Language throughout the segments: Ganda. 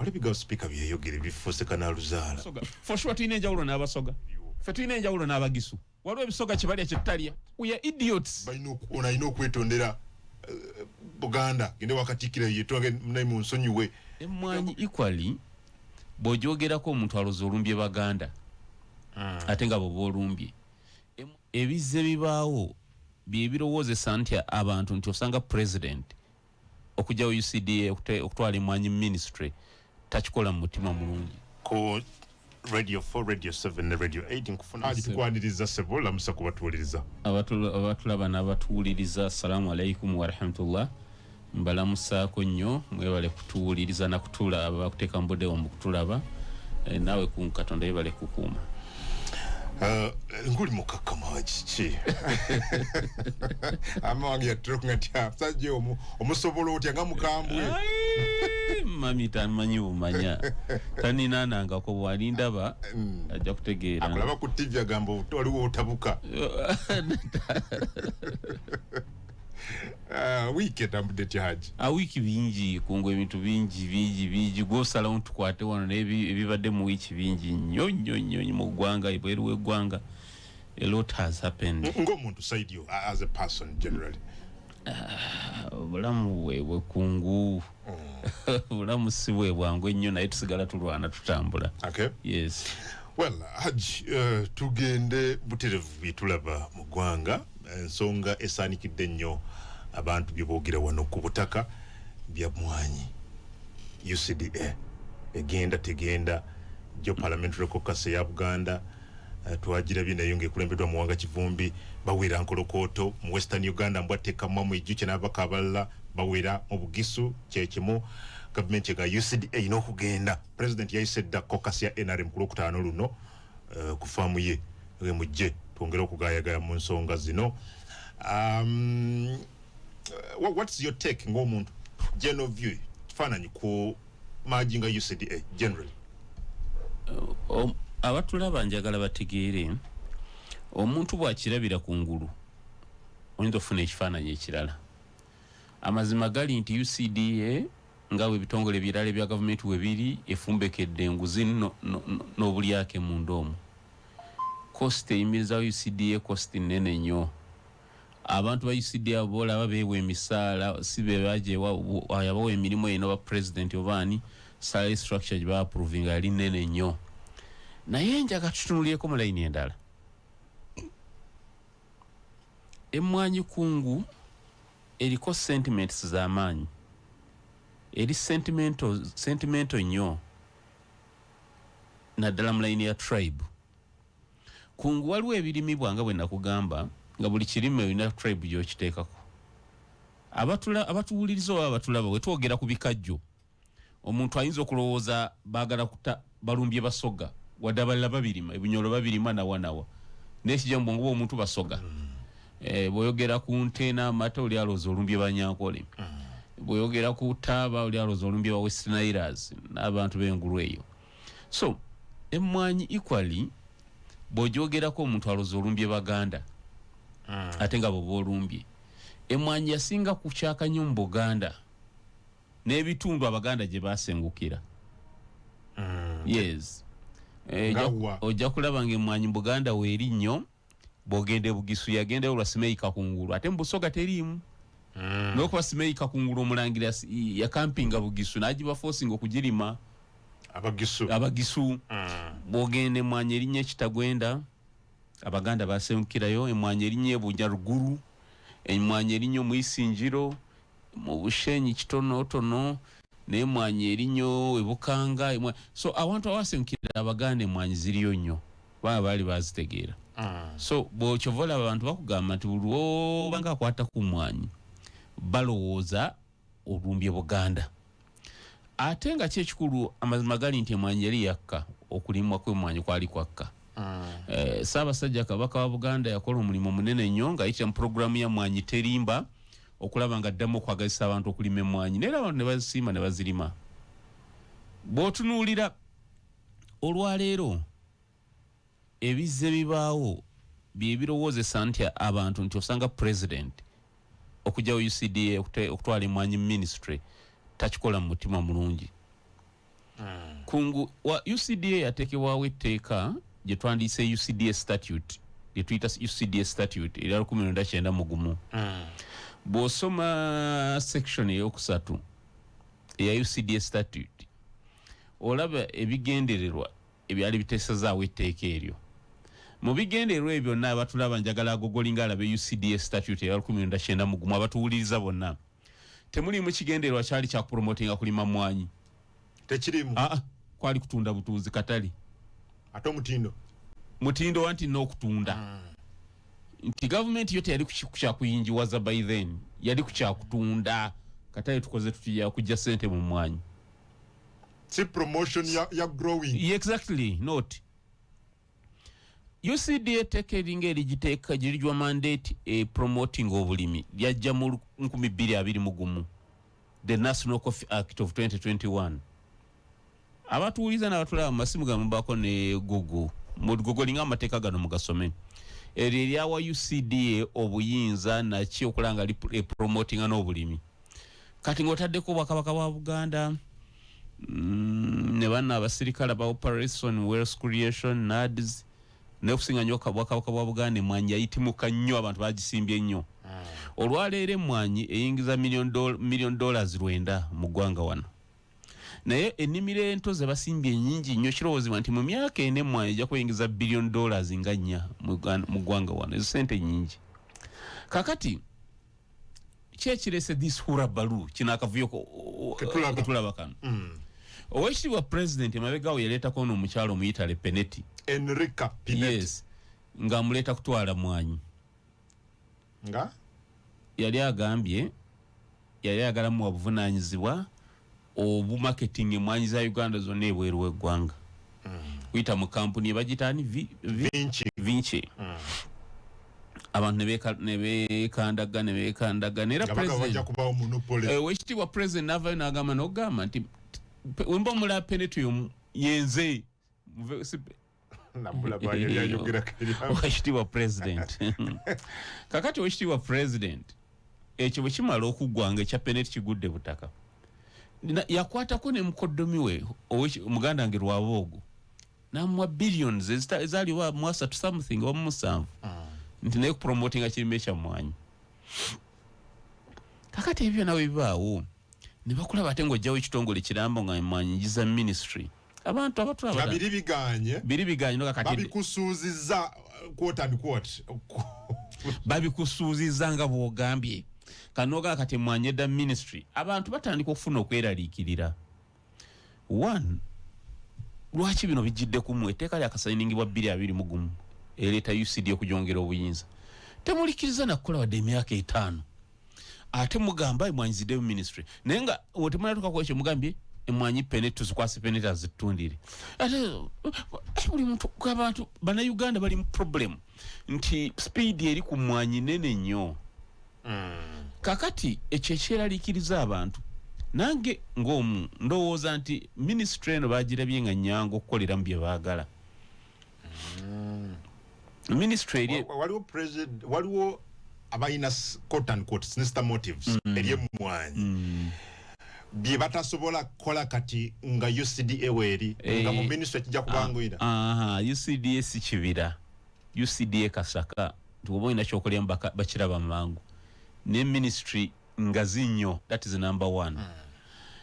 wale biga speaker byeyogere bifuuse kanaluzaala for sure tulina enjawulo n'abasoga ffe tulina enjawulo n'abagisu waliwo ebisoga kibalya kyetutalya we are idiots olina okwetondera Buganda gende wakatikira yetonge naye mu nsonyiwe Emwaanyi equally bw'ogyogerako omuntu aloza olumbye Baganda ate nga bw'oba olumbye ebizze bibaawo by'ebirowoozesa nti abantu nti osanga president okujjawo UCDA okutwala Emwaanyi ministry takikola mu mutima mulungi ko Radio 4, Radio 7 ne Radio 8 nkufuna tukwaniriza sebo lamusa kubatuuliriza abatulaba n'abatuuliriza assalamu alaikum wa rahmatullah mbalamusaako nnyo mwebale kutuwuliriza na kutulaba kuteeka mbudewo mu kutulaba naawe ku Katonda yebale kukuuma nguli mukakama kiki amangi yaturuka ntya sajje omusobola otya nga mukambwe mami tamanyi bumanya taninanangako bwalindaba ajja kutegeera akulaba ku TV agambo waliwo otabuka wiki etambudde kyaji wiki bingi kungu ebintu bingi gwosalawo ntukwate wano nebibadde mu wiki bingi nnyo mu ggwanga ebweru w'eggwanga a lot has happened ng'omuntu side yo as a person generally obulamu bwe kungu obulamu si bwe bwangu ennyo naye tusigala tulwana tutambula okay yes well Haji tugende buterevu bitulaba mu ggwanga ensonga esaanikidde nnyo abantu bye boogera wano ku butaka bya Mwanyi UCDA egenda tegenda jo parliamentary caucus ya Buganda twagirabye nayo ng'ekulembeddwa Muwanga Kivumbi bawera Nkolokoto mu Western Uganda mbwateekamu mu ejjuke n'ababaka abalala bawera mu Bugisu kyekimu gavumenti ga UCDA ina okugenda president yayise dda caucus ya NRM ku Lwokutaano luno ku faamu ye mujje twongere okugaayagaya mu nsonga zino what's your take ng'omuntu general view kifaananyi ku majinga UCDA generally abatulaba njagala bategeere omuntu bw'akirabira ku ngulu oyinza okufuna ekifaananyi ekirala amazima gali nti UCDA nga bwe bitongole ebirala ebya gavumenti we biri efumbekedde enguzi n'obulyake munda omwo cost eyimirizawo UCDA cost nnene nnyo abantu ba UCDA boolaba beewa emisaala si be yabawa emirimu eno ba president obaani salary structure gye baapproving ali nnene nnyo naye njaga tutunulyeko mu layini endala Emwaanyi kungu eriko sentiments z'amaanyi eri sentimental nnyo naddala mu layini ya tribe kungu waliwo ebirimibwa nga bwe nakugamba nga buli kirime olina tribe gy'okiteekako abatuwuliriza oba abatulaba bwe twogera ku bikajjo omuntu ayinza okulowooza baagala balumbye basoga wadde abalala babirima ebinyolo babirima nawanawa n'ekijja mu bwongo bw'omuntu basoga bw'oyogera ku nte n'amata oli alowooza olumbye Banyankole bw'oyogera ku taaba oli alowooza olumbye ba Western Islands n'abantu b'engulu eyo so Emwaanyi equally bw'ogyogerako omuntu alowooza olumbye Baganda ate nga bw'oba olumbye Emwaanyi yasinga kukyaka nnyo mu Buganda n'ebitundu Abaganda gye baasengukira yes ojja kulaba nga Emwaanyi mu Buganda weeri nnyo bw'ogenda Bugisu yagendayo lwa Simeyi Kakungulu ate mu Busoga teriimu n'okuba Simeyi Kakungulu omulangira yakampinga Bugisu n'agiba forcing okugirima abagisu bw'ogenda Emwaanyi erinnya Ekitagwenda Abaganda baasengukirayo Emwaanyi erinnya Bunyaruguru Emwaanyi erinnya Omwisinjiro mu Bushenyi kitonotono n'Emwaanyi erinnya Ebukanga so abantu abaasengukira Abaganda Emwaanyi ziriyo nnyo baba baali bazitegeera so bw'okyovola abantu bakugamba nti buli oba nga akwata ku Mwaanyi balowooza olumbye Buganda ate nga kyekikulu amazima gali nti Emwaanyi yali yakka okulimwa kw'Emwaanyi kwali kwakka Ssaabasajja Kabaka wa Buganda yakola omulimu munene nnyo ng'ayita mu puroguramu ya Mwaanyi Terimba okulaba nga addamu okwagazisa abantu okulima Emwaanyi naye abantu ne bazisiima ne bazirima bw'otunuulira olwaleero ebizze bibaawo byebirowoozesa nti abantu nti osanga president okujjawo UCDA okutwala Emwaanyi ministry takikola mu mutima mulungi kungu wa UCDA yatekebwawo etteeka gye twandiyise UCDA statute lye tuyita UCDA statute era 1991 bw'osoma section eyokusatu eya UCDA statute olaba ebigendererwa ebyali biteesezaawo etteeka eryo mu bigendererwa ebyo byonna abatulaba njagala agogolinga alabe UCDA statute eya 1991 abatuwuliriza bonna temulimu kigendererwa kyali kya kupromotinga kulima mwanyi tekirimu kwali kutunda butuuzi katali ate mutindo wanti n'okutunda nti government yote yali kukyakuyinjiwaza by then yali kukyakutunda katali tukoze tutya kujja sente mu mwanyi si promotion ya growing exactly not UCDA tekeringa eligiteeka girijwa mandate promoting obulimi lyajja mu 2021 the National Coffee Act of 2021 abatuuliza n'abatulaba mu masimu gamu bako ne Google linga amateeka gano mugasome eryawa UCDA obuyinza naki okulanga promoting n'obulimi kati ng'otaddeko bwakabaka bwa Buganda ne banna abasirikale ba Operation Wealth Creation NADS ne kusinga nnyo kabwakabaka bwa Buganda Emwaanyi yayitimuka nnyo abantu bagisimbye nnyo olwaleero Emwaanyi eyingiza million dollars 9 mu ggwanga wano naye ennimiro ento ze basimbye nnyingi nnyo kirowoozebwa nti mu myaka ene Emwaanyi ejja kuyingiza $1 billion nga 4 mu ggwanga wano ezo sente nnyingi kakati kyekirese this hurabalu kino akavuyo ketulaba kano owekitiibwa president emabegaawo yaleetako n'omukyalo omuyitale Peneti Enrica Peneti yes ng'amuleeta kutwala Mwanyi nga yali agambye yali agalamu obuvunaanyizibwa obumarketing Emwaanyi za Uganda zonna ebweru w'eggwanga kuyita mu kampuni ebagitaani Vinci abantu ne beekandaga era wekitiibwa president n'avaayo n'agamba n'okugamba nti wemba omulaba Peneti yenze wekitiibwa president kakati wekitiibwa president ekyo bwe kimala okuggwanga ekya Peneti kigudde butaka yakwatako ne mukoddomi we omuganda wange Lwaboogo n'amuwa billions ezaali wa mu 3 something oba mu 7 nti naye kupromotinga kirime kya Mwanyi kakati ebyo nawe bibaawo ne bakulaba ate ng'ojjawo ekitongole kirambo nga Mwanyi njiza ministry abantu abatulaba biri biganye no kakati babikusuuziza quote and quote babikusuuziza nga bw'ogambye kanoga kati Mwanyi edda ministry abantu batandika okufuna okweraliikirira one lwaki bino bijjidde kumwe etteeka lyakasayiningibwa 2021 ereeta UCD okujongera obuyinza temulikiriza nakukola wadde emyaka 5 ate mugamba Emwaanyi zidde mu ministry naye nga otemunatuka ku ekyo mugambye Emwaanyi Peneti tuzikwase Peneti azitundire ate buli muntu abantu bannayuganda bali mu problem nti speed eri ku Mwanyi nene nnyo kakati ekyo ekyeraliikiriza abantu nange ng'omu ndowooza nti ministry eno bagirabye nga nnyangu okukolera mu bye baagala ministry waliwo abayina quote and quote sinister motives eri Emwaanyi bye batasobola kukola kati nga UCDA weeri nga mu ministry kijja kubangwira UCDA si kibira UCDA kasaka tuoba ina kyokolya bakiraba mangu ne ministry ngazi nnyo that is number 1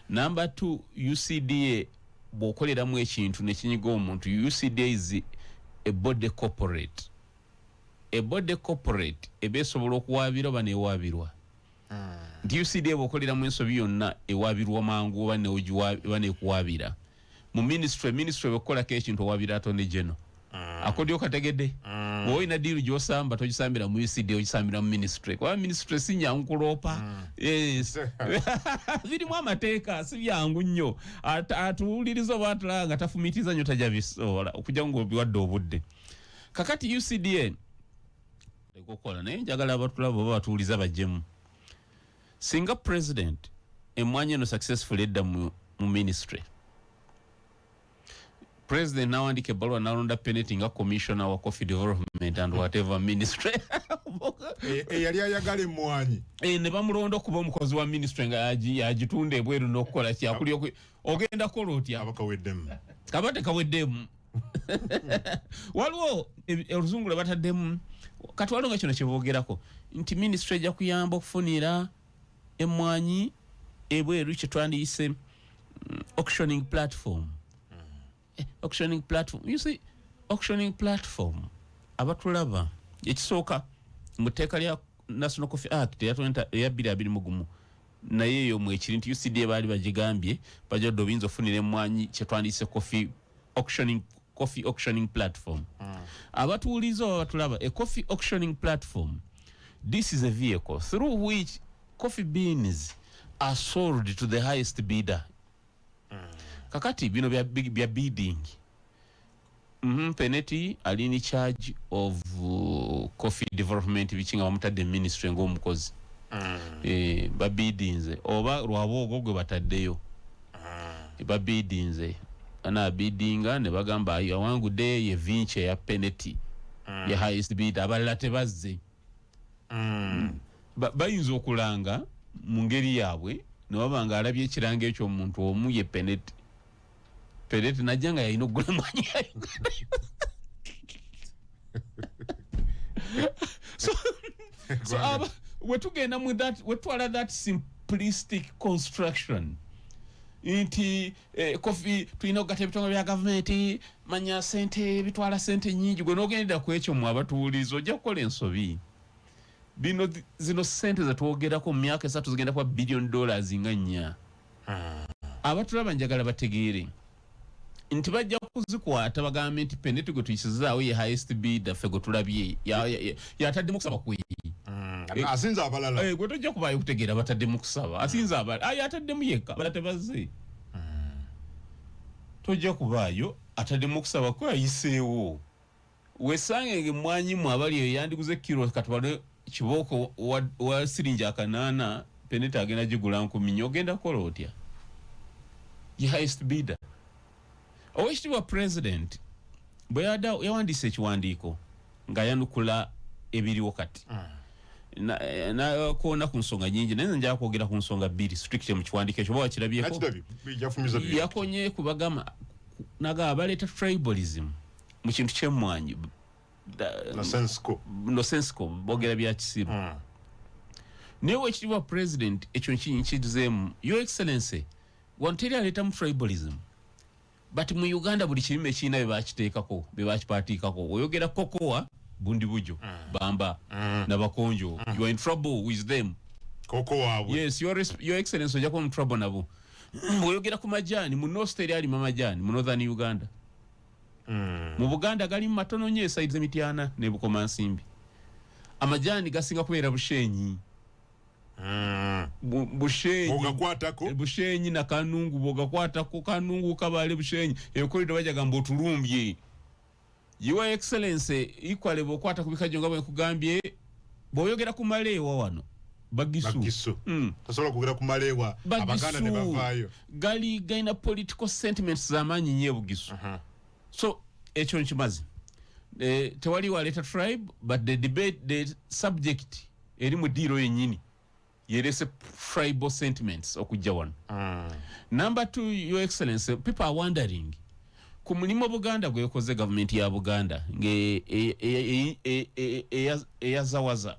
number 2 UCDA bw'okoleramu ekintu ne kinyiga omuntu UCDA is a body corporate ebeesobola okuwaabira oba neewaabirwa nti UCDA bw'okoleramu ensobi yonna ewaabirwa mangu oba neekuwaabira mu ministry bw'okukolako ekintu owaabira Attorney General akodyo kategedde bw'olina diiru gy'osamba togisambira mu UCDA ogisambira mu ministry kuba ministry si nyangu kuloopa birimu amateeka si byangu nnyo atuwuliriza oba atulaba nga tafumitiza nnyo tajja bisobola okujja ng'obiwadde obudde kakati UCDA ekokola naye njagala abatulaba oba batuwuliza bajjemu singa president Emwaanyi eno successful edda mu ministry president nawandika ebbaluwa nalonda Peneti nga commissioner wa coffee development and whatever ministry yali ayagala Emwaanyi ne bamulonda okuba omukozi wa ministry nga yagitunda ebweru n'okukola kyakuli ogenda kola otya abakaweddemu kabate kaweddemu waliwo oluzungu lwe bataddemu kati waliwo nga kino kyeboogerako nti ministry ejja kuyamba okufunira Emwaanyi ebweru kye twandiyise auctioning platform. Auctioning platform, you see, auctioning platform abatulaba ekisooka mu tteeka lya National Coffee Act eya 2021 naye eyo mwekiri nti UCD baali bagigambye bajja oyinza ofunira Emwaanyi kye twandiyise coffee auctioning platform. Abatuuliza abatulaba a coffee auctioning platform, this is a vehicle through which coffee beans are sold to the highest bidder. Kakati bino bya bidding. Peneti ali in charge of coffee development bichinga bamutadde ministry ng'omukozi. Ba biddings oba lwaboogo gwe bataddeyo. Ba biddings ana biddinga ne bagamba awangudde ye vince ya Peneti ya highest bidder abalala tebazze. Bayinza okulanga mu ngeri yaabwe ne wabanga alabye ekiranga ekyo omuntu omu ye Peneti. Peneti najanga yalina okugula Emwaanyi yayo. So wetugenda mu that wetwala that simplistic construction nti coffee tulina okugata ebitongole bya gavumenti manya sente bitwala sente nyingi gwe n'ogendera ku ekyo mu abatuulizi ojja kukola ensobi. Bino zino sente zetwogerako mu myaka 3 zigenda kuba $1 billion nga 4. Abatulaba njagala bategeere nti bajja kuzikwata bagamba nti Peneti gwe tuyisizaawo ye highest bidder ffe gwe tulabye yataddemu kusaba kwe. Asinza abalala. Gwe tojja kubaayo kutegeera bataddemu kusaba. Asinza abalala. Yataddemu yekka bala tebazze. Tojja kubaayo ataddemu kusaba kwe ayiseewo. Wesange Emwaanyi mu abali eyo yandiguze kilo katwale kibooko wa siringi akanaana Peneti agenda gigula 10 ogenda kola otya? Ye highest bidder. Oweekitiibwa President bwe yawandiisa ekiwandiiko nga yanukula ebiriwo kati nakoona ku nsonga nyingi naye njagala kwogera ku nsonga 2 strict mu kiwandiiko ekyo oba wakirabyeko yakonye kubagamba naga baleeta tribalism mu kintu ky'Emwaanyi nosensico boogera bya kisiru naye Oweekitiibwa President ekyo nkikizeemu Your Excellency wanteri aleetamu tribalism but mu Uganda buli kirime ekirina bye bakiteekako bye bakipaatiikako oyogera kokoa bundi bujo bamba nabakonjo you are in trouble with them kokoa yes your excellency ojja kuba mu trouble nabo oyogera ku majaani mu North eri ali majaani mu Northern Uganda mu Buganda gali mu matono nnyo eside z'Emityana ne Bukomansimbi amajaani gasinga kubeera Bushenyi Bushenyi na Kanungu bogakwatako Kanungu kabale Bushenyi ekolido bajagamba otulumbye. Your Excellency equally bokwata kubikajo nga bwe kugambye boyogera ku malewa wano bagisu tasobola kugera ku malewa Abaganda ne bavaayo gali gaina political sentiments z'amaanyi nnyo Bugisu. So ekyo nkimazi tewali waleta tribe but the subject eri mu diro yennyini yerese tribal sentiments okujja wano. Number 2, Your Excellency, people are wondering ku mulimu Buganda gwekoze government ya Buganda nge eyazawaza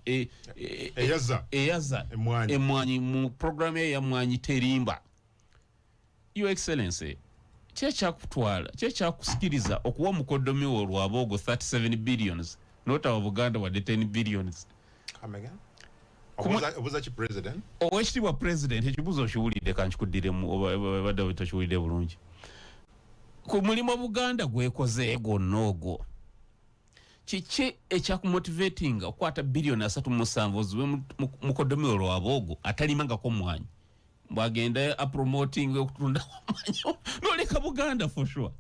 Emwaanyi mu program ya Emwaanyi terimba. Your Excellency, kyekyakutwala okuwa mukoddomi olwaboogo 37 billions nota wa Buganda wadde 10 billions. Obuza ki President? Oweekitiibwa President ekibuuzo okiwulidde kankikuddiremu oba badde tokiwulidde bulungi. Ku mulimu Buganda gwekoze gwonna ogwo kiki ekyakumotivatinga okwata billion 3.7 oziwe mukoddomi olwaboogo atalimangako Emwaanyi bwagenda apromoting okutunda Emwaanyi noleka Buganda for sure.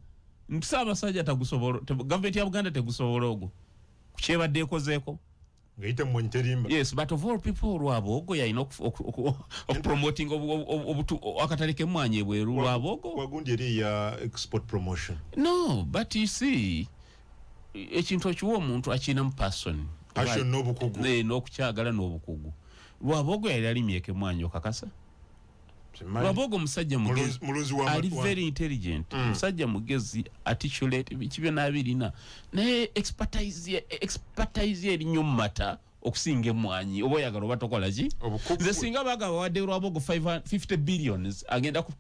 Ssaabasajja tagusobola government ya Buganda tegusobola ogwo kukyebadde ekozeeko ngaite Emwaanyi terimba. Yes, but of all people lwaboogo yalina promoting akatale k'Emwaanyi ebweru lwaboogo wagundi eri ya export promotion. No, but you see ekintu ekiwa omuntu akina mu passion n'obukugu n'okukyagala n'obukugu lwaboogo yali alimyeko Emwaanyi okakasa Lwabogo musajja mugezi ali very intelligent musajja mugezi articulate kibyo nabirina naye expertise eri nnyo mata okusinga Emwaanyi oba oyagala oba tokola ki nze singa bagaba wadde Lwabogo 50 billions agenda ku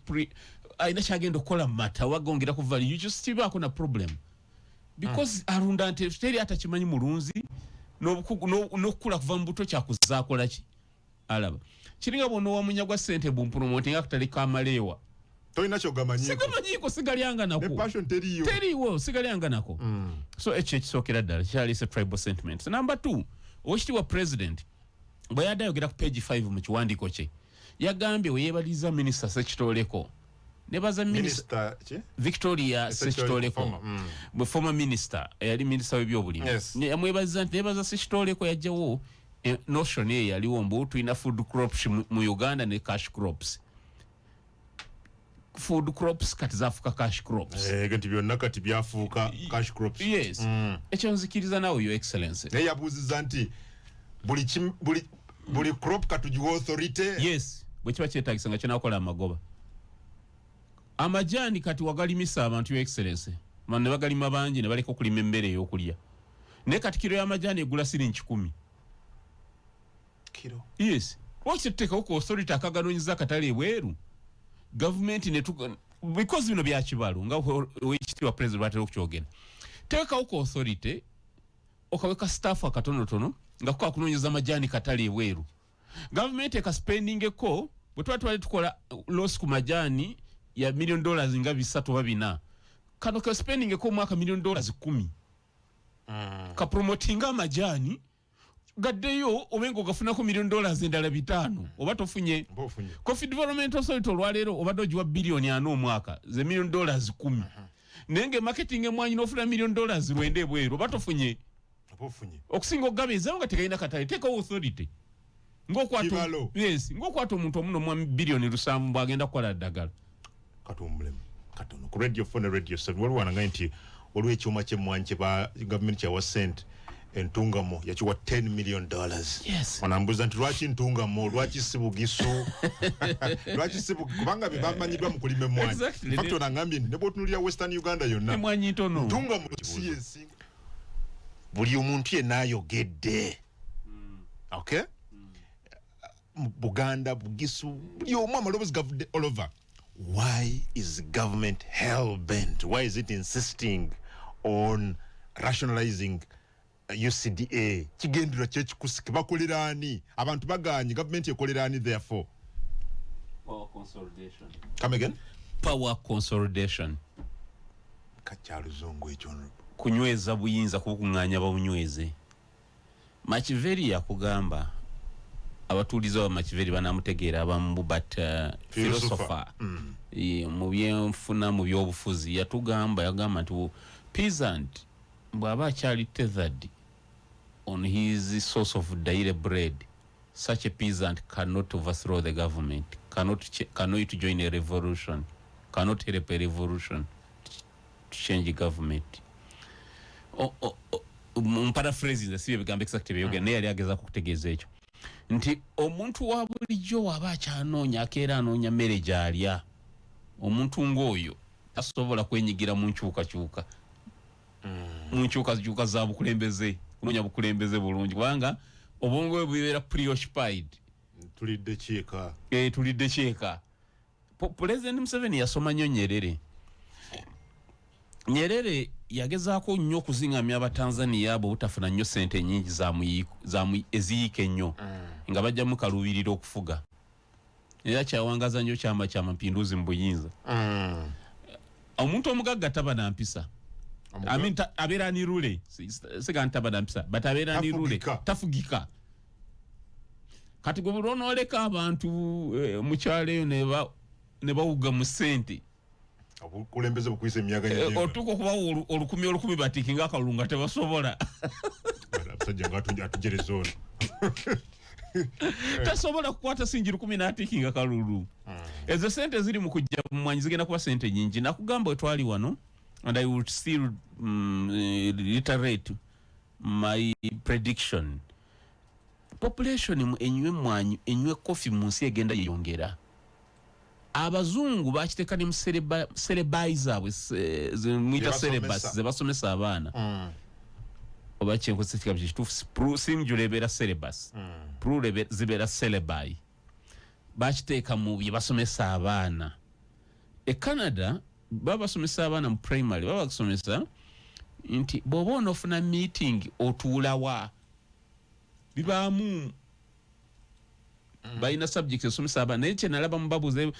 aina kyagenda okukola mata wagongera ku value you just tibaako na problem because arunda nte teri atakimanyi mulunzi n'okukula kuva mu buto kyakuzaakola ki alaba kiringa bono wa Munyagwa sente bumpromoting akatali kamalewa toina kyo gamanyiko sigamanyiko sigalyanga nako ne passion teriwo sigalyanga nako so ekisokera ddala kyali se tribal sentiments. Number 2 owekitiibwa president bwe yadayogera ku page 5 mu kiwandiiko kye yagambye weyeebaliza minisita Sekitoleko nebaza minister Victoria Sekitoleko former minister yali minister w'ebyobulimi yamwebaza nti nebaza Sekitoleko yajjawo notion ye yaliwo mbu tulina food crops mu Uganda ne cash crops. Food crops kati zafuuka cash crops kati byonna kati byafuuka cash crops. Yes ekyo nzikiriza nawe your excellency naye yabuuziza nti buli crop katugiwa authority. Yes bwe kiba kyetaagisa nga kinakola amagoba amajani kati wagalimisa abantu your excellency man ne bagalima bangi ne baleka okulima emmere ey'okulya ne kati kiro y'amajani egula siringi 10 kilo. Yes wakiteekawo ku authority akaganoonyiza akatale ebweru government ne because bino byakibalo nga wekitiibwa president batera okukyogera teekawo ku authority okaweka staff akatonotono nga kukola kunoonyeza amajani katale ebweru government ekaspendingeko bwe tuba twali tukola loss ku majani ya $1 million nga 3 oba 4 kano ka spending ko mwaka $1 million 10 ka promoting amajani gaddeyo obengo gafunako $1 million endala 5 oba tofunye Coffee Development Authority olwaleero oba dojiwa billion 4 omwaka ze $1 million 10 nenge marketing Emwaanyi n'ofuna $1 million 9 bweru oba tofunye okusinga ogabeza nga tekalina katale teka authority ng'okwato omuntu omuno mu billion 7 bwagenda kukola ddagala katono ku radio phone radio 7 waliwo ananga nti waliwo ekyuma ky'Emwaanyi kye government kyawa sent entungamo yakiwa $10 million. Yes. Wanambuza nti lwaki ntungamo lwaki sibugisu lwaki sibugi kubanga bebamanyiddwa mu kulima Emwaanyi. Exactly. Fakto nangambye nti ne bw'otunuulira Western Uganda yonna Emwaanyi ntono ntungamo si ensinga buli omuntu yenna ayogedde. Okay? Buganda Bugisu buli omu amaloboozi gavudde all over. Why is the government hell-bent? Why is it insisting on rationalizing UCDA? Kigendera kyekikusi bakolera ani? Abantu baganye government ekolera ani therefore? Power consolidation. Come again? Power consolidation. Kachaluzongo ekyo. Kunyweza buyinza kukuŋŋaanya babunyweze. Machivery yakugamba abatuulizo Machivery banamutegeera abamu but philosopher mu byenfuna mu byobufuzi yagamba nti peasant bw'aba akyali tethered on his source of daily bread, such a peasant cannot overthrow the government, cannot join a revolution, cannot help a revolution to change the government. Paraphrasing sibe bigambo exactly byogera naye yali ageza kukutegeeza ekyo nti omuntu wa bulijjo waba akyanoonya akeera anoonya mmere gy'alya omuntu ng'oyo tasobola kwenyigira mu nkyukakyuka mu nkyukakyuka za bukulembeze kunoonya bukulembeze bulungi kubanga obwongo bwe bubeera preoccupied. Tulidde kyeka. President Museveni yasoma nnyo Nyerere yagezaako nnyo okuzingamya abatanzania abo butafuna nnyo sente nnyingi eziyiika ennyo nga bajjamu kaluubirira okufuga era kyawangaza nnyo kyama kya mapinduzi mu buyinza. Omuntu omugagga taba na mpisa abeera ni rule siga ntaba na mpisa but abeera ni rule tafugika. Kati gwe bulwonooleka abantu mu kyalo eyo ne bawuga mu ssente obukulembeze bukuyise emyaka nyingi otuko kuba olukumi batiki nga akalunga tebasobola abasajja nga atujereza ono tasobola kukwata singi 10 n'atiki nga kalulu. Ezo sente ziri mu kujja mu Mwanyi zigenda kuba sente nyingi nakugamba etwali wano and I would still reiterate my prediction. Population enywe Mwanyi enywe coffee mu nsi egenda yeyongera abazungu bakiteka ne muserebai zaabwe mwita serebas ze basomesa abaana oba kyenkozesa ekigabo kituufu sinjula ebeera serebas plul zibeera serebai bakiteeka mu bye basomesa abaana Canada baba basomesa abaana mu primary baba basomesa nti bw'oba onoofuna meeting otuulawa bibaamu balina subject esomesa abaana naye kyenalaba mu babuuze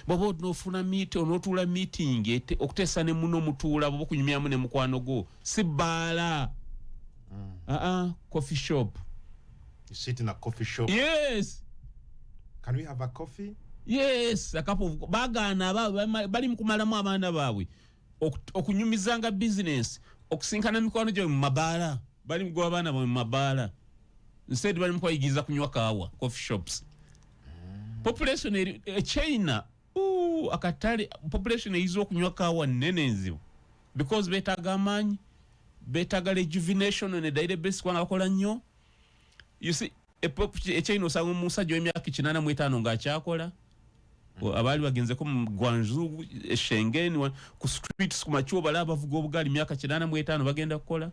bw'oba onoofuna onootuula meeting okuteesa ne muno omutuula bw'oba okunyumyamu ne mukwano gwo si bbaala coffee shop. You sit in a coffee shop? Yes. Can we have a coffee? Yes, a couple of bagana bali mukumalamu abaana baabwe okunyumizanga business okusinkana mikwano gyo mu mabaala bali mugwa abaana mu mabaala instead bali mukwayigiza kunywa kaawa coffee shops. Population China akatale population eyizo okunywa kaawa nnene nzibu because betaaga amaanyi betaaga rejuvenation ne database kwanga bakola nnyo. You see China osanga omusajja w'emyaka 85 ng'akyakola abali bagenze ko mu Guangzhou Shenzhen ku streets ku machuo bala bavuga obugali myaka 85 bagenda kukola.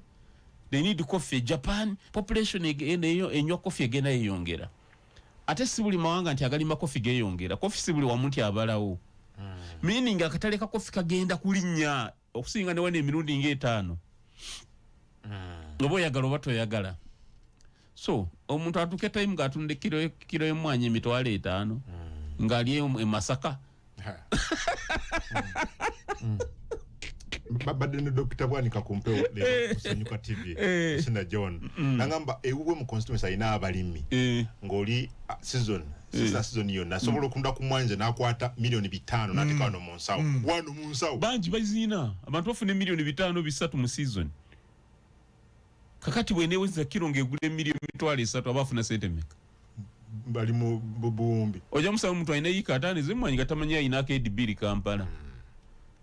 They need coffee. Japan population enywa coffee egenda yeyongera. Ate si buli mawanga nti agalima coffee geyongera. Coffee si buli wamuntu abalawo. Meaning akatale ka coffee kagenda kulinnya okusinga ne wane emirundi ng'etaano. Obo oyagala oba toyagala. So omuntu atuke time gatunde kilo emwaanyi emitwalo 5 ngali e Masaka. Badde ne Dr. Bwanika kumpe le kusanyuka TV sina John nangamba ewuwe mu constituency ayina abalimi ngoli season yonna sobola okunda ku mwanje nakwata milioni 5 natekano mu nsawo wano mu nsawo banji bazina abantu bafune milioni 5 3 mu season kakati bweneweza kilo ngegule milioni 3 abafuna sente meka bali mu bubumbi oja musawo muntu ayina yikatani zimwanyi gatamanya ina KDB Kampala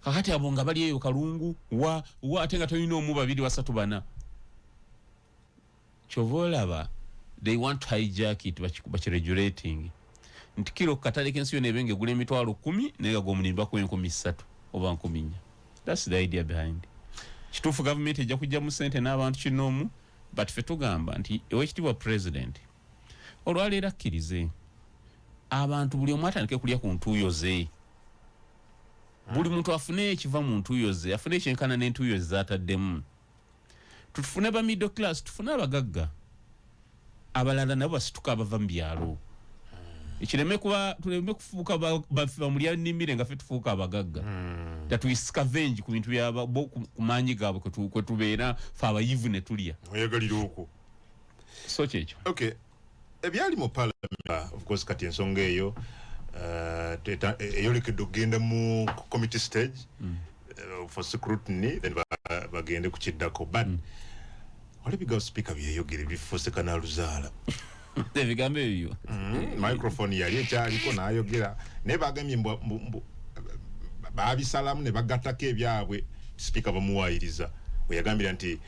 kakati abonga bali eyo kalungu wa atenga toyino mu 2 3 bana Kuvoola they want to hijack it bachiregulating nti kilo katale kensi yone benge gule emitwalo 10 nega go munimba ku 13 oba 14. That's the idea behind. Kituufu government ejja kujja mu sente n'abantu kinomu but fe tugamba nti ewekitiibwa president olwaleero akkirize abantu buli omu atandike kulya ku ntuuyo ze buli muntu afune ekiva mu ntuuyo ze afune ekyenkana n'entuuyo ze zaataddemu tutufune ba middle class tufune abagagga abalala nabo basituka abava mu byalo ekireme kuba tuleme kufuuka bamulya nnimire nga fe tufuuka abagagga tatuyiscavenge ku bintu byaba ku maanyi gaabwe kwe tubeera fe abayivu ne tulya oyagalira okwo so kyekyo. Okay, ebyali mu parliament of course kati ensonga eyo eyolekedde okugenda mu committee stage for scrutiny then bagende ku kiddako but wali bigawo speaker byeyogere Efuuse kanaluzaala ebigambo ebyo microphone yali ekyaliko n'ayogera naye bagambye babisalamu ne bagattako ebyabwe speaker bamuwaayiriza we yagambira nti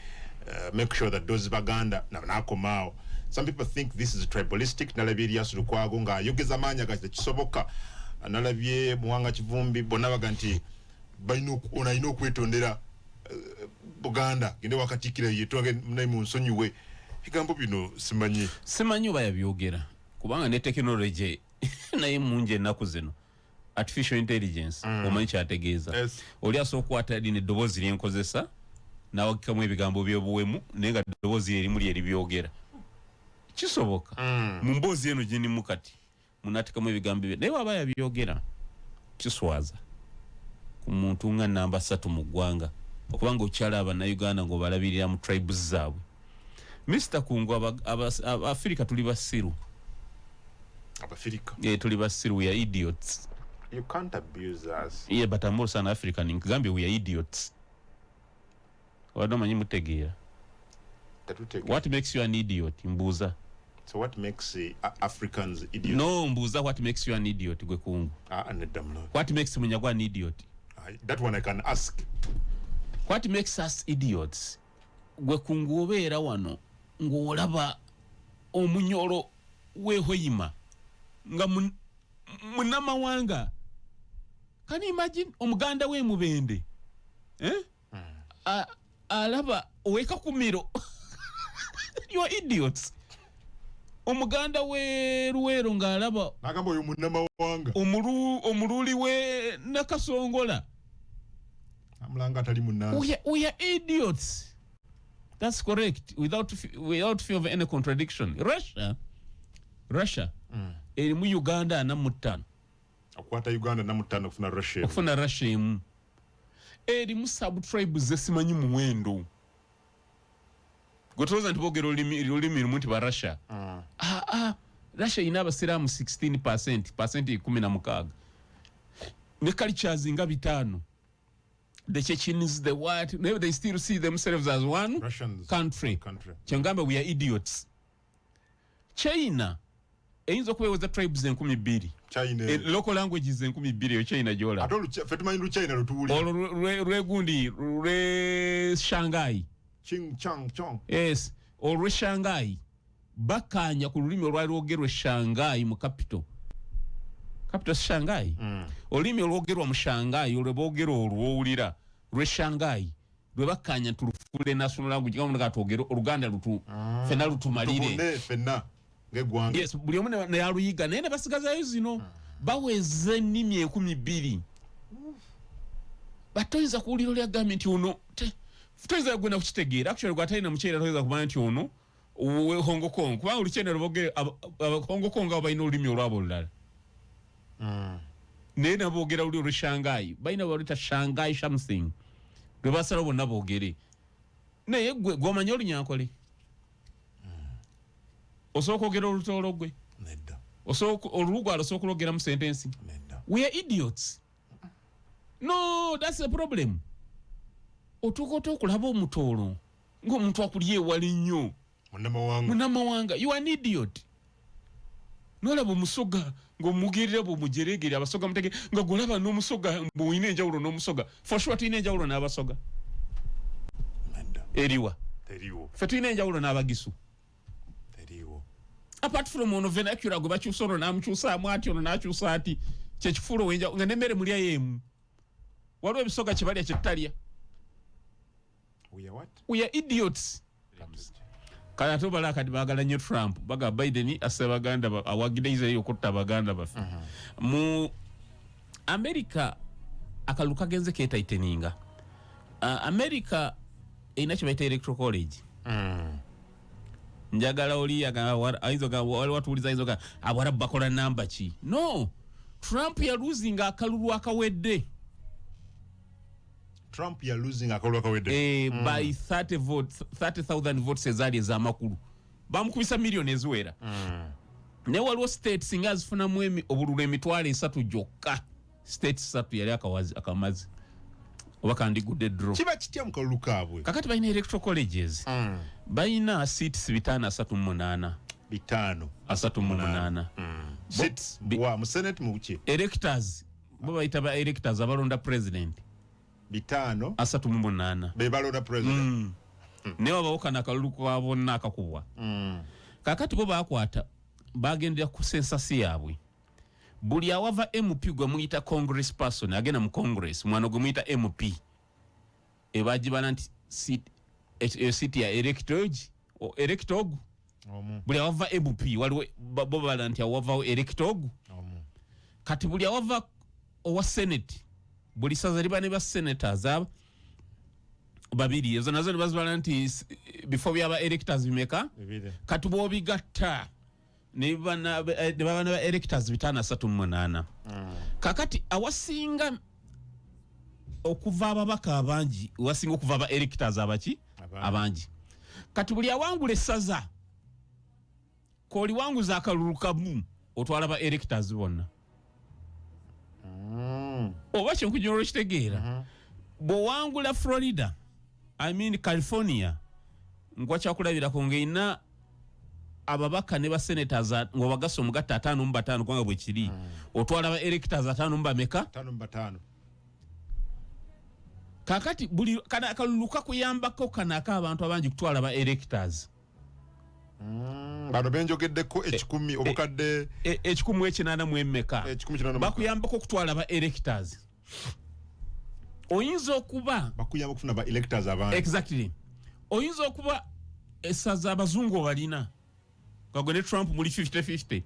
make sure that those Baganda n'akomaawo. Some people think this is tribalistic. Nalabye Elias Lukwago nga ayogeza amaanyi agati kisoboka nalabye Muwanga Kivumbi bonna baga nti onalina okwetondera Buganda gende wakatikira yetonge naye mu nsonyiwe ebigambo bino simanyi oba yabyogera kubanga ne technology naye munje ennaku zino artificial intelligence omanyi kyategeeza oli asookwata dine eddoboozi lyenkozesa nawagikamu ebigambo by'obuwemu naye nga eddoboozi erimu lyeri byogera kisoboka mu mboozi eno gyenimu kati munaatekamu ebigambo bye naye waba yabyogera kiswaza ku muntu nga namba 3 mu ggwanga okubanga okyala Abannayuganda ng'obalabirira mu tribes zaabwe. Mr. Kungu Africa tuli basiru tuli basiru we are idiots. You can't abuse us. Yeah, but I'm also an African in Gambia we are idiots. Wadomanyi mutegeera. What makes you an idiot mbuuza? So what makes Africans idiots? No mbuuza what makes you an idiot gwe Kungu? What makes Munyagwa an idiot? That one I can ask. What makes us idiots? Gwe Kungu obeera wano ng'olaba omunyolo wehoyima nga munamawanga Can you imagine omuganda we mubende alaba oweka kumiro you are idiots. Omuganda we Luwero ng'alaba n'agamba oyo munnamawanga omululi we Nakasongola amulanga atali munnansi. We are idiots. That's correct. Without fear of any contradiction. Russia erimu Uganda namutano. Akwata Uganda namutano okufuna Russia emu. Erimu sub-tribes zesimanyi muwendo. Gotoza ntibogera olulimi lumu nti ba Russia. Russia ina abasiraamu 16%, 16%. Ne cultures nga bitano. The Chechens, the what, maybe they still see themselves as one Russians, country. Changamba, we are idiots. China, eyinza okubeeweza tribes 2,000. China. Local languages 2,000 China jola. Atolu fetumanyi lu China lutuuli. Lwe Shanghai. Ching chang chong. Yes, olwe Shanghai. Bakanya ku lulimi olwalwogerwa Shanghai mu capital. Capital Shanghai. Olulimi olwogerwa mu Shanghai olweboogera olwowulira lwe Shanghai lwe bakanya tulufule national language kama nga twogera Oluganda lutu fena lutumalire. Tubone fena ngegwanga. Yes, buli omu ne yaluyiga naye ne basigazayo zino baweze nnimi 2,000. Batoyinza kuwulira olya gavumenti ono toyinza gwena kukitegeera actually gwatalina mukyera toyinza kumanya nti ono Hong Kong kubanga olukyenda lubogere Hong Kong abo balina olulimi olwabo olulala. Naye naboogera luli olwe Shanghai balina balita Shanghai something lwe basala bonna boogere naye gw'omanya olunyankole osobola okwogera olutoolo gwe nedda olulugwala osobola okulogera mu sentensi nedda. We are idiots. No, that's the problem. Otuuka okulaba omutoolo ng'omuntu akulya ewala ennyo munnamawanga. You are an idiot. Nolaba omusoga ng'omugerera bw'omujeregere abasoga mutege nga golaba n'omusoga bw'oyina enjawulo n'omusoga. For sure tulina enjawulo n'abasoga. Eriwa. Ffe tulina enjawulo n'abagisu. Apart from ono vernacular gwe bakyusa ono n'amukyusaamu ati ono n'akyusa ati kyekifuula ow'enjawulo nga n'emmere mulya y'emu. Waliwo ebisoga kye balya kye tutalya. We are idiots. Kale ate obala kati baagala nnyo Trump baga Biden assa Baganda awagidde Israel okutta Baganda baffe. Mu America akalu kagenze keetayiteninga. America erina kye bayita electoral college. Njagala oli ayinza watuuliza ayinza Abarabu bakola namba ki? No, Trump ya losing akalulu akawedde. Trump ya losing akalulu akawedde. By 30,000 votes ezaali ez'amakulu. Bamukubisa million eziwera. Ne waliwo states nga azifunamu obululu 3,000 gyokka. States 3 yali akamazi. Oba kandigudde draw. Kiba kitya mu kalulu kaabwe? Kakati balina electoral colleges. Balina seats 538. 538. Seats mu Senate mu ki? Electors. Bo bayita ba electors abalonda president. 538. Be balonda president. Ne wabawukana akalulu kwa bonna akakubwa. Kakati bo bakwata bagendera ku census yaabwe. Buli awava MP gwe muyita congress person agenda mu congress mwana gwe muyita MP ebagibana nti seat ya electog buli awava MP waliwo bo bala nti awava electog kati buli awava owa senate buli saza liba ne ba senators aba babiri ezo nazo bazibala nti before byaba electors bimeka kati bo bigatta ne bana electors 538. Kakati awasinga okuva ababaka abangi wasinga okuva aba electors abaki abangi. Kati buli awangula essaza koli wanguza akalulu kamu otwala ba electors bonna. Oba kyenkujja kitegeera. Bo wangula Florida, I mean California, nkwachakulabirako ng'ina ababaka ne ba senators ngo bagasa omugatta 5 kwanga bwe kiri otwala ba electors 5 meka 5. Kakati buli kana akaluluka kuyambako kana abantu abangi kutwala ba electors. Bano benjogeddeko 10 obukadde 10 ekinaana mu emeka. Bakuyambako kutwala ba electors. oyinza okuba bakuyamba okufuna ba electors abantu. Exactly. Oyinza okuba essaza abazungu balina. Nga ne Trump muli 50-50.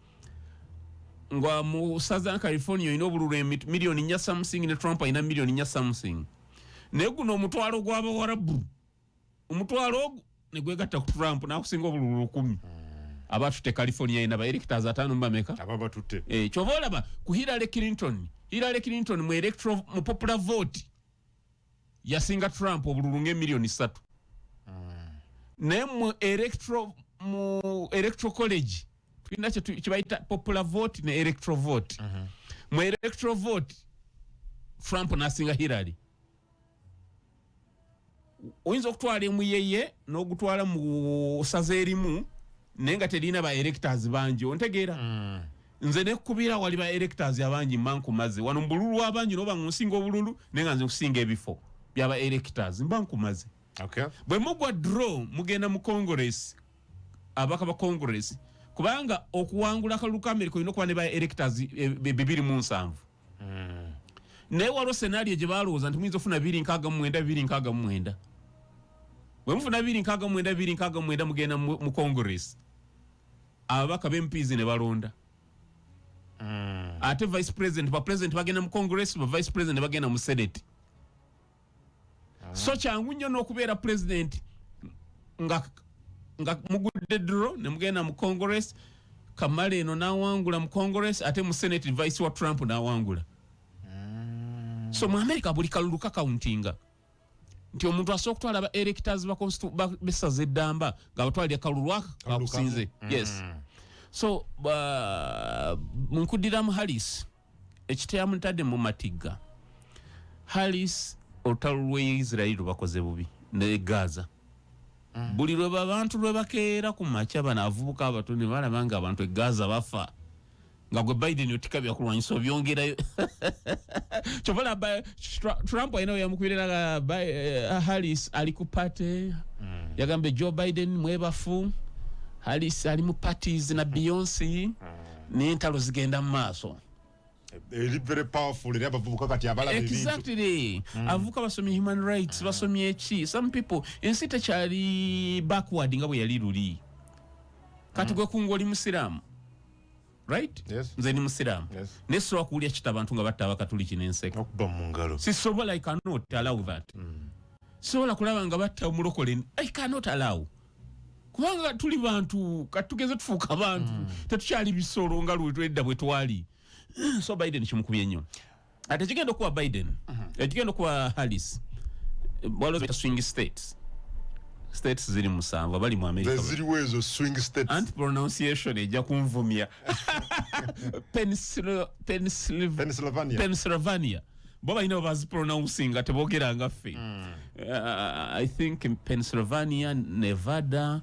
Nga mu Southern California ino obululu milioni nya something ne Trump ina milioni nya something. Ne guno omutwalo gw'Abawarabu. Omutwalo ne gwegatta ku Trump n'akusinga obululu 10. Abatutte California ina ba electors 5 mbameka. Ababatutte. Kyova olaba ku Hillary Clinton mu popular vote yasinga Trump obululu milioni 3. Ne mu electoral college tulina kibayita popular vote ne electoral vote. Mu electoral vote Trump nasinga Hillary. Oyinza okutwala emu yeye n'ogutwala mu saza erimu naye nga terina ba electors bangi ontegeera. Nze nekubira wali ba electors abangi mbankumaze wano mbululu abangi noba nsinga obululu naye nga nze nkusinga ebifo byaba electors mbankumaze. Okay. Bwe mugwa draw mugenda mu Congress abaka ba Congress kubanga okuwangula akaluku ka America ino kwa ne ba electors 207. Naye waliwo scenario gye balowooza nti muyinza ofuna 269. Bwe mufuna 269 mugenda mu Congress ababaka b'MPs ne balonda. Ate vice president ba president bagenda mu Congress ba vice president bagenda mu Senate. So kyangu nnyo n'okubeera president nga mugudde draw ne mugenda mu Congress Kamala eno n'awangula mu Congress ate mu Senate vice wa Trump n'awangula. So mu America buli kalulu kakauntinga nti omuntu asobola okutwala aba electors besaza eddamba nga batwalira kalulu akakusinze. Yes. So munkudiramu Harris ekiteyamutadde mu matigga. Harris olutalo lwe Israel bakoze bubi ne Gaza. Buli lwe abantu lwe bakeera ku makya bano avubuka abato ne balaba nga abantu e Gaza bafa nga gwe Biden yotika byakulwanyisa obyongerayo. Chovola Trump ayina yamukubirira Harris ali ku party yagambe Joe Biden mwebafu. Harris ali mu parties na Beyonce n'entalo zigenda mu maaso. Very powerful eri abavubuka kati abala ebintu. Exactly. Avuka basomye human rights basomye eki. Some people ensi tekyali backward nga bwe yali luli. Kati gwe kungo oli musiramu. Right? Yes. Nze ni musiramu. Yes. Nesobola kuwulira kitabantu nga batta abakatuliki n'enseko. Okuba mu ngalo. Sisobola, I cannot allow that. Sisobola kulaba nga batta omulokole. I cannot allow. Kubanga tuli bantu katugeze tufuuka bantu tetukyali bisolo nga lwetwedda bwe twali. So Biden kimukubye nnyo. Ate kigenda okuwa Biden ekigenda okuwa Harris waliwo swing states ziri musanvu abali mu America. Ziriwo ezo swing states. Anti pronunciation ejja kunvumya. Pennsylvania. Bo balina bazipronouncing nga teboogera nga ffe. I think in Pennsylvania, Nevada,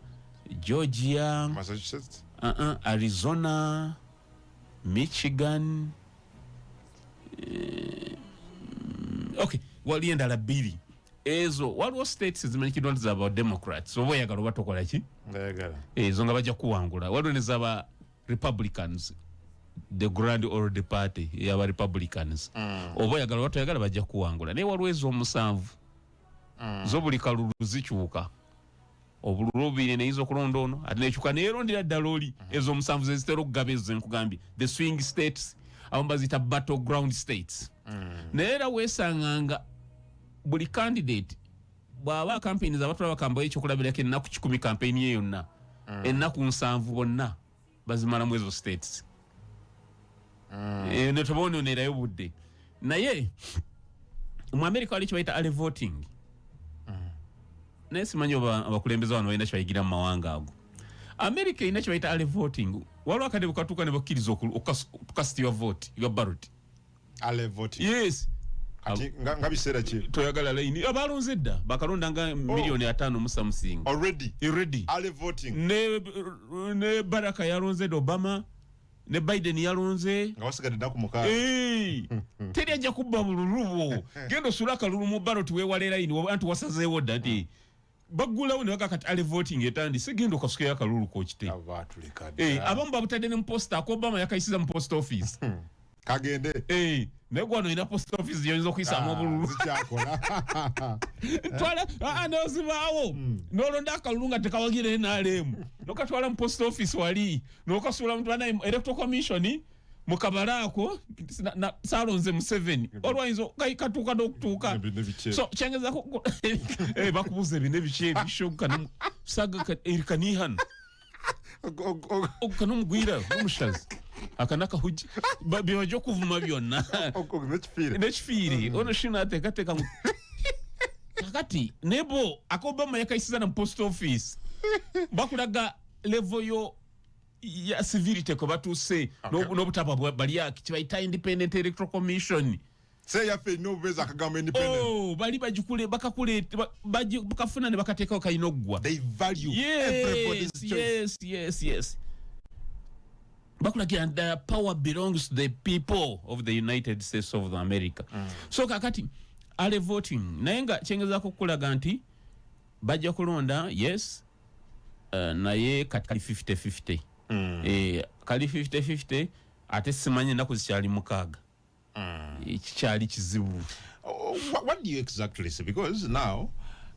Georgia, Massachusetts, Arizona, Michigan. Okay, wali endala bbiri. Ezo waliwo states zimanyikiddwa nti zaba Democrats oba oyagala oba tokola ki? Ndayagala. Ezo nga bajja kuwangula. Waliwo ne zaba Republicans, the grand old party yaba Republicans. Oba oyagala oba toyagala bajja kuwangula. Naye waliwo ezo omusanvu. Zo buli kalulu zikyuka. Obululu bubiri neyiza okulonda ono ate nekyuka neerondera ddala oli. Ezo omusanvu ze zitera okugaba ezo zenkugambye. The swing states abamu baziyita battleground states. Naye era weesanganga buli candidate bw'aba campaign z'abatula bakambayo ekyokulabirako ennaku 10 campaign ye yonna ennaku 7 bonna bazimalamu ezo states. Ne teboononerayo budde. Naye mu America wali kibayita early voting. Naye simanyi oba abakulembeze wano balina kibayigira mu mawanga ago. America erina kibayita early voting. Waliwo akadde bukatuuka ne bakkiriza okukasitibwa vote your ballot. Early voting. Yes. Kati nga biseera ki? Toyagala layini abalonze dda bakalonda nga milioni 5 mu something. Already. Early voting. Ne Baraka yalonze Obama ne Biden yalonze nga wasigadde dda ku mukaaga. Teri ajja kubba bululubo. Genda osula akalulu mu ballot weewale layini anti wasazeewo dda ti. Bagulawo ne bagakati early voting etandise genda okasukayo akalulu k'okite. Abaatuleka dda. Abamu babutadde ne mu posta ko Obama yakayisiza mu post office. Kagende. negwano ina post office yonzo kuyisaamu obululu twala anozibaawo nolonda akalulu nga tekawagire NRM nokatwala mu post office wali nokasuula mutwana electoral commission mukabalaako salonze Museveni olwayinza katuuka n'okutuuka so kyengezako bakubuuza ebine biki ebishoka saga erikanihana okanomugwira omushazi akanaka huji bibajo kuvuma byonna nekifiiri ono shina ateekateeka kakati nebo akobama yakayisiza na post office bakulaga level yo ya civility ko batuuse n'obutaba baliaki kibayita independent electoral commission say yafe no beza akagamba independent bali bajukule bakakuleta bakafuna ne bakateekawo kayinoggwa they value everybody's choice yes bakulagira the power belongs to the people of the United States of America so kakati ale voting naye nga kyengezako kukulaga nti bajja kulonda yes naye kali 50-50 kali 50-50 ate simanyi ennaku zikyali mukaaga kikyali kizibu. What do you exactly say? Because now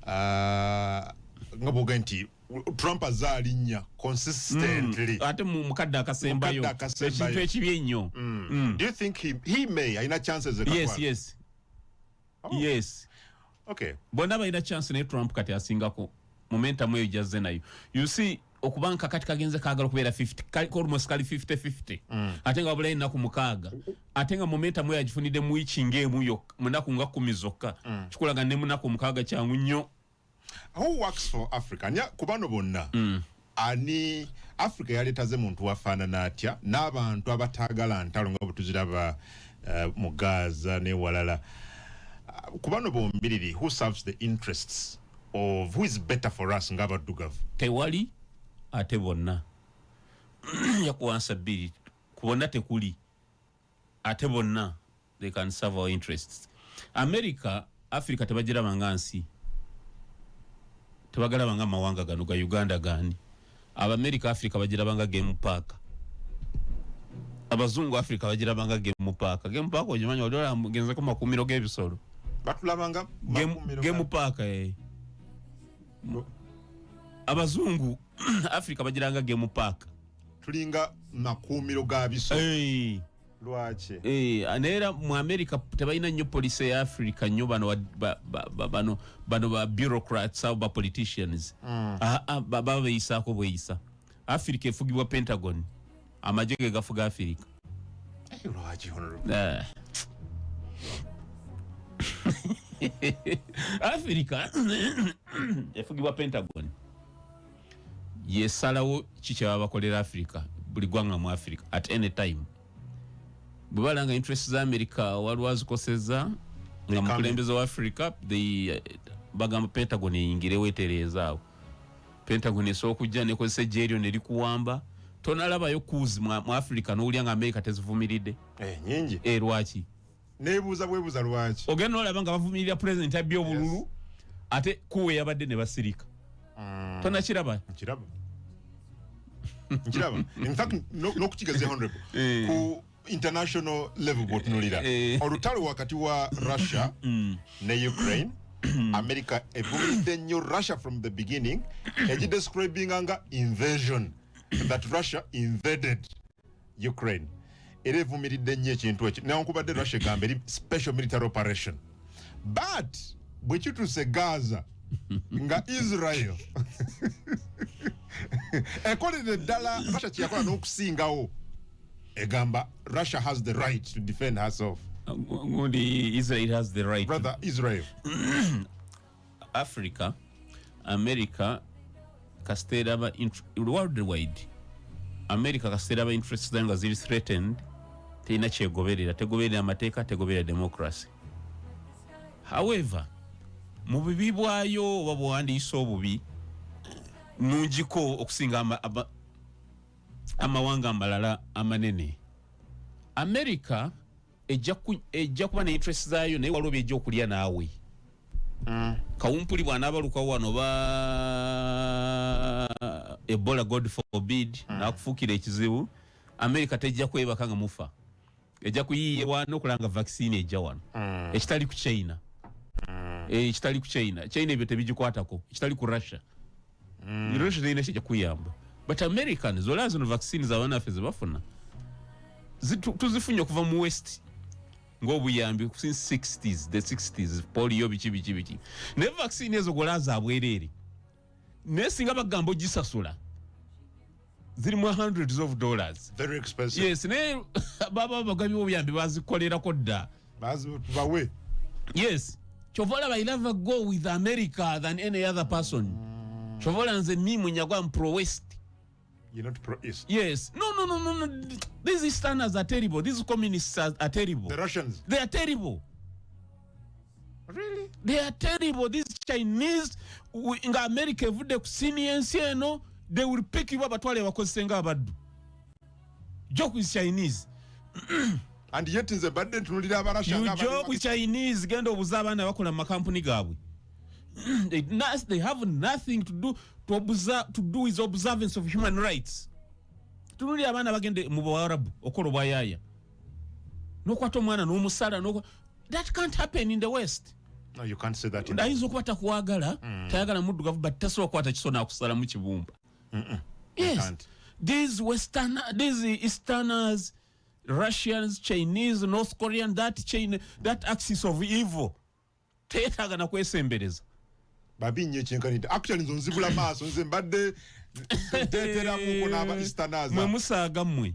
nga boga nti Trump azaalinya consistently ate mu mukadde akasembayo ekintu ekibi ennyo. Do you think he may ayina chances yes okay bonna balina chance naye Trump kati asingako momentum eyo jazze nayo you see okubanka kati kagenze kaagala okubeera 50 almost kali 50-50 ate nga bulayi nnaku mukaaga ate nga momentum eyo agifunidde mu wiki ng'emu yokka mu nnaku nga 10 zokka kikulaga ne mu nnaku mukaaga kyangu nnyo. Who works for Africa nya kubano bonna ani Africa yaletaze muntu afaanana atya n'abantu abataagala ntalo nga butuziraba mu Gaza ne walala kubano bombiriri who serves the interests of who is better for us nga abaddugavu tewali ate bonna yakuwansa bbiri kubonna tekuli ate bonna they can serve our interests. Africa tebagiraba nga nsi tebagalaba nga mawanga gano ga Uganda gani Africa bagiraba nga game park abazungu Africa bagiraba nga game park ojimanyi odola mugenze ko makumiro g'ebisolo batulabanga game park abazungu Africa bagiranga game park tulinga makumiro ga bisolo lwache anera mu America tebalina nnyo police ya Africa nnyo bano ba bureaucrats ba politicians baba beyisaako bweyisa Africa efugibwa Pentagon amajege gafuga Africa lwache honorable Africa efugibwa Pentagon yesalawo kikyaba bakolera Africa buli gwanga mu Africa at any time bubalanga interest za America walwazikoseza nga mukulembeze wa Africa bagamba Pentagon yingire weterezaawo Pentagon esokujja nekozesa jeryo nelikuwamba tonalabayo kuzi mu Africa n'olya nga America tezivumiridde nyingi lwaki nebuuza bwebuuza lwaki ogenda olaba nga bavumirira president abbi obululu ate kuwe yabadde ne basirika tonakiraba nkiraba in fact no kukigaze honorable ku international level botunulira olutalo wakati wa Russia ne Ukraine America evumidde nnyo Russia from the beginning describing anga invasion that Russia invaded Ukraine erevumiridde nnyo ekintu ekyo newankubadde Russia egamba eri special military operation but bwe kituse Gaza nga Israel ekolere ddala Russia kyeyakola n'okusingawo egamba Russia has the right to defend herself. Israel has the right. Brother, Israel. Africa, America, Castella, worldwide. America, Castella, interests them as is threatened. Teinache goverida, tegoverida mateka, tegoverida democracy. However, mubibi bwayo wabuwandi iso bubi nunjiko okusinga amawanga amalala amanene. America ejja kuba ne interest zaayo naye waliwo byejja okulya naawe kawumpuli bw'anaabalukawo wano ba Ebola God forbid n'akufuukira ekizibu America tejja kwebaka nga mufa ejja kuyiye wano kulanga vaccine ejja wano ekitali ku China ekitali ku China ebyo tebigikwatako ekitali ku Russia Russia zirina ekijja kuyamba but Americans olazo no vaccines abana ffe bafuna tuzifunye okuva mu West ng'obuyambi since 60s polio biki ne vaccine ezo golaza abwerere nesinga bagambo gisasula zirimu hundreds of dollars very expensive yes ne baba bagabi obuyambi bazikolerako dda bawe yes Kuvoola I rather go with America than any other person Kuvoola nze mi Munyagwa pro West. You're not pro East. Yes. No. These Easterners are terrible. These communists are terrible. The Russians. They are terrible. Really? They are terrible. These Chinese in America vude kusiniensi eno they will pick you up atwale bakosenga abaddu. Joke with Chinese. And yet in the burden tunulira abarasha you joke with Chinese gendo obuzabana bakola makampuni gaabwe. They have nothing to do with observance of human rights. Tunuli abana bagende mu Bwarabu okolo bayaya. Nokwato mwana n'omusala noko that can't happen in the West. No, you can't say that in the kwata kuwagala tayagala muddugavu but tasobola kwata kisona akusala mu kibumba. Yes. These Easterners, Russians, Chinese, North Korean, that axis of evil. Tayetaga na kwesembereza. Babinye chenkanite actually nzonzibula maaso nze mbadde tetera muko n'aba Easterners mwe musaga mmwe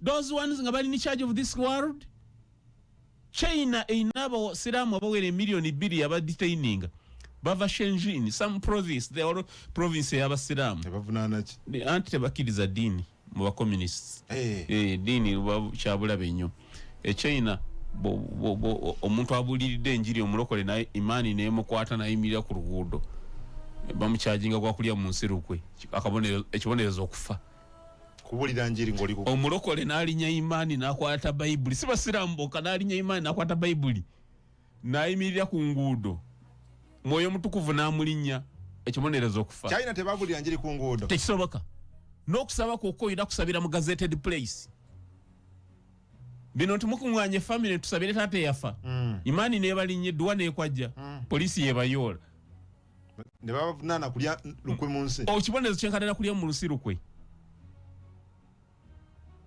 those ones nga bali in charge of this world. China inabo siramu abawere million 2 abadetaining bava Shenzhen some province they are province y'abasiramu bavunana ki the anti-bakiriza dini mu ba communists dini kyabula benyo China omuntu abuliridde enjiri omulokole na imani nemukwata nayimirira ku luguudo bamukyajinga kwa kulya mu nsirukwe ekibonerezo okufa kubulira njiri ngoli ku omulokole nalinya imani nakwata Bible si basiramu boka nalinya imani nakwata Bible nayimirira ku nguudo mwoyo mutukuvu namulinya ekibonerezo okufa China tebabulira njiri ku nguudo tekisoboka n'okusaba kwokko kusabira mu gazetted place. Bino tumukunwanye family tusabire tate yafa. Imani nebalinye duwa nekwajja. Polisi yebayola. Ne babavunana kulya lukwe munsi. Kibonezo kyenkadala kulya mu lusirukwe.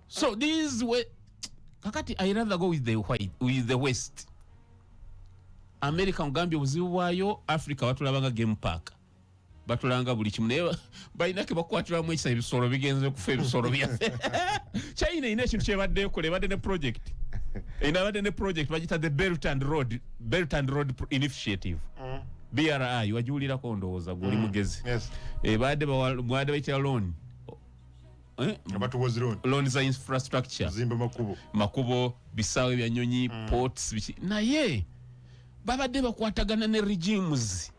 So these way kakati I rather go with the West. America ngambye obuzibu bwayo Africa batulabanga game park. Batulanga buli kimu naye bayinake bakwatiramu ekisa ebisoro bigenze kufa ebisoro byaffe. China ine ekintu kyebadde ekole badde ne project badde ne project bagita the Belt and Road Initiative BRI wajuulirako ndowooza guli mugezi badde bayitira loan loan za infrastructure zimba makubo bisaawe bya nyonyi ports naye babadde bakwatagana ne regimes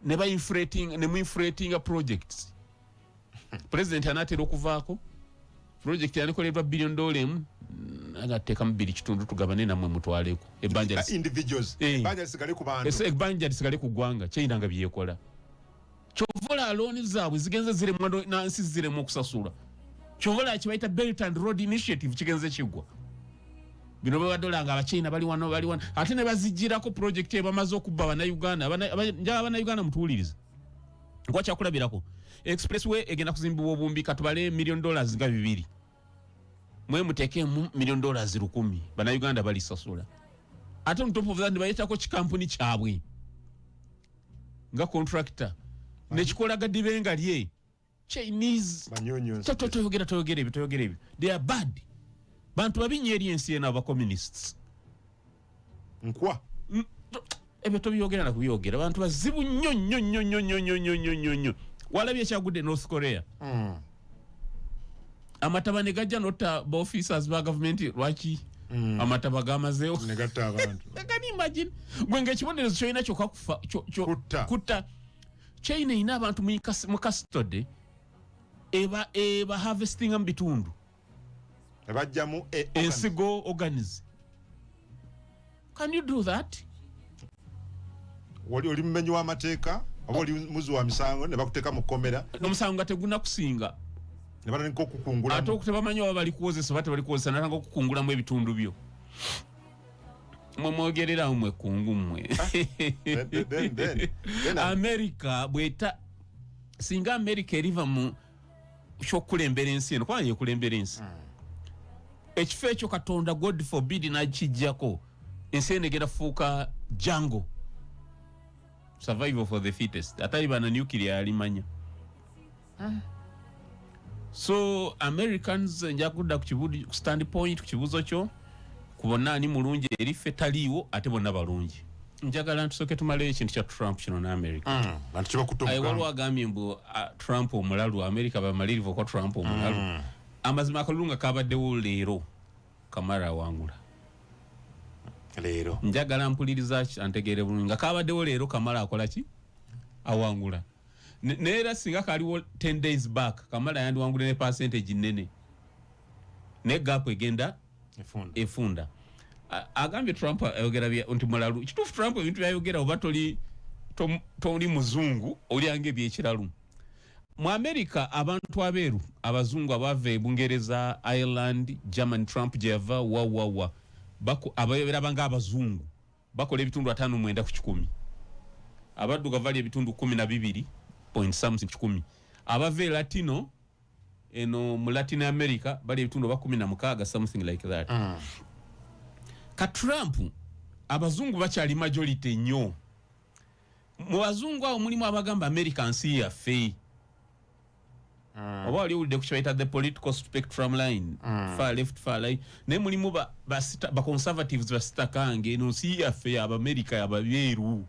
ne mu-inflating projects. President anatera okuvaako project yanikolerwa $1 billion agateeka mu 2 tugabane namwe mutwaleko ebbanja individuals ebbanja lisigale ku bantu ebbanja lisigale ku ggwanga China nga byekola Kuvoola loan zaabwe zigenze ziremwa nansi ziremwa okusasula Kuvoola kibayita Belt and Road Initiative kigenze kigwa bino badola nga abachina bali wano ate ne bazijirako project ebamaze okubba Bannayuganda Abannayuganda mutuwuliriza nkwa kyakulabirako expressway egenda kuzimbibwa obumbi katubale $1 million nga 2 mwe muteke $1 million 10 Bannayuganda bali sasula ate on top of that bayitako kikampuni kyabwe nga contractor nekikolaga dibenga lye Chinese toyogera ebyo they are bad. Bantu babinye eriensi ena aba communists. Nkwa. Ebe tobiyogera na kubiyogera. Bantu bazibu nnyo. Walabye kyagudde North Korea. Amataba ne gajja nota ba officers ba government lwaki amataba gamazeewo. Ne gatta abantu. Can you imagine? Gwenge kibonerezo China kyokka kufa kutta. China ina abantu mu custody eba harvesting am bitundu. Ebajjamu ensigo organize. Can you do that? Oli mumenyi wa mateeka oba oli muzi wa misango ne bakuteeka mu kkomera n'omusango teguna kusinga nebala nko kukungula ate okutebamanyi oba bali kukozesa bate bali kukozesa natanga okukungulamu ebitundu byo mwogerera mwe kungu mwe America bweta singa America eriva mu shokulembera ensi eno kwanye kulembera ensi ekifo ekyo Katonda God forbid nakijjako ensi eno egenda fuuka jungle survival for the fittest atali bana nuclear alimanya so Americans njakudda ku standpoint ku kibuzo kyo kubona ani mulungi erife taliwo ate bonna balungi njagala ntusoke tumale ekintu kya Trump kino na America bantu kiba kutomuka ayiwalo agambye mbu Trump omulalu America bamalirivu ko Trump omulalu amazima akalunga kabaddewo leero Kamara wangula leero njagala mpuliriza antegeere bulungi nga kabaddewo leero Kamara akola ki awangula neera singa kaliwo 10 days back Kamara yandiwangula ne percentage nene ne gap egenda efunda agambye Trump ayogera bya nti mulalu kitufu Trump ebintu byayogera oba toli muzungu oli ange byekiralu mu America abantu abeeru abazungu abave Bungereza Ireland German Trump java wa bako abayobera banga abazungu bakola ebitundu 5.9 ku 10 abadduga vali ebitundu 12 point something 10 abave Latino eno mu Latin America bali ebitundu 16 something like that ka Trump abazungu bakyali majority nnyo mu bazungu awo mulimu abagamba America nsi yaffe oba waliwulidde ku kyoyita the political spectrum line far left far right naye mulimu ba conservatives basitakange eno nsi yaffe y'Amerika y'ababeeru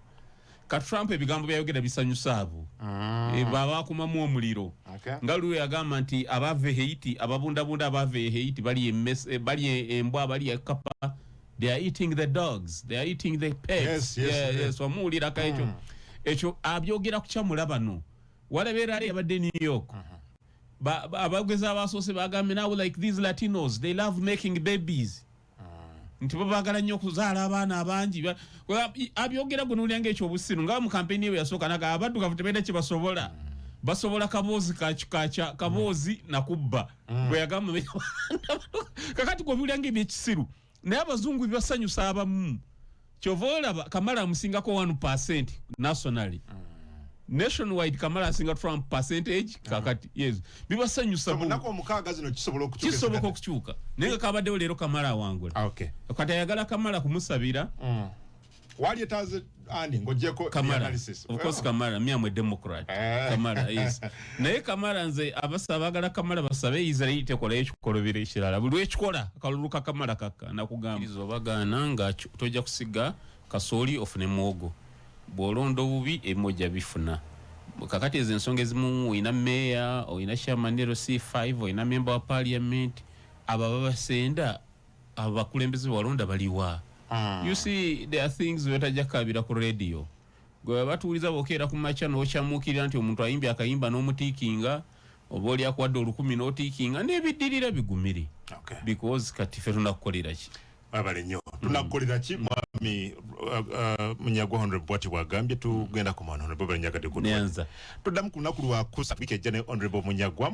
ka Trump ebigambo byayogera bisanyusa abo babakumamu omuliro nga lwe yagamba nti abave Haiti ababundabunda abave Haiti bali embwa bali ekapa they are eating the dogs they are eating the pets yes wamuwulira ka ekyo abyogera ku kyamula bano walabeera ali abadde New York abagweza abasoose bagambe now like these Latinos they love making babies nti babagala nnyo okuzaala abaana abangi abyogera guno ulyange ekyo obusiru nga mu campaign ye yasooka naga abaddugavu tebenda kye basobola kaboozi kacha kaboozi nakubba bwe yagamba kakati gwe ulyange ebyekisiru naye abazungu bibasanyusa abamu Kuvoola Kamara musingako 1% nationally nationwide Kamara asinga Trump percentage kakati yes bibasanyusa munako omukaga zino kisobola okukyuka nenga kabaddewo leero Kamara wangula okay kati ayagala Kamara kumusabira wali etaze ani ngojeko analysis of course Kamara myamwe democrat Kamara yes naye Kamara nze abasabagala Kamara basabe Israel tekola ekikolobere ekirala buli ekikola akaluluka Kamara kaka nakugamba izo bagana nga tojja kusiga kasooli ofune mwogo bolondo bubi emoja bifuna kakati ezo ensonga ezimu oyina meya oyina chairmanero C5 oyina member wa parliament ababa basenda abakulembeze walonda baliwa you see there are things wetajja kabira ku radio gwe batuuliza bokeera ku macha no chamukira nti omuntu ayimbi akayimba n'omutikinga oba oli akwadde 10 n'otikinga n'ebiddirira bigumire because kati fe tunakukolera ki abale nnyo tunakukolera ki mwami Munyagwa Honm Bwati wagambye tugenda ku mwana Honorable Nyagadde ku tuddamu ku lunaku lwa kusa wiki ejja ne Honorable Munyagwa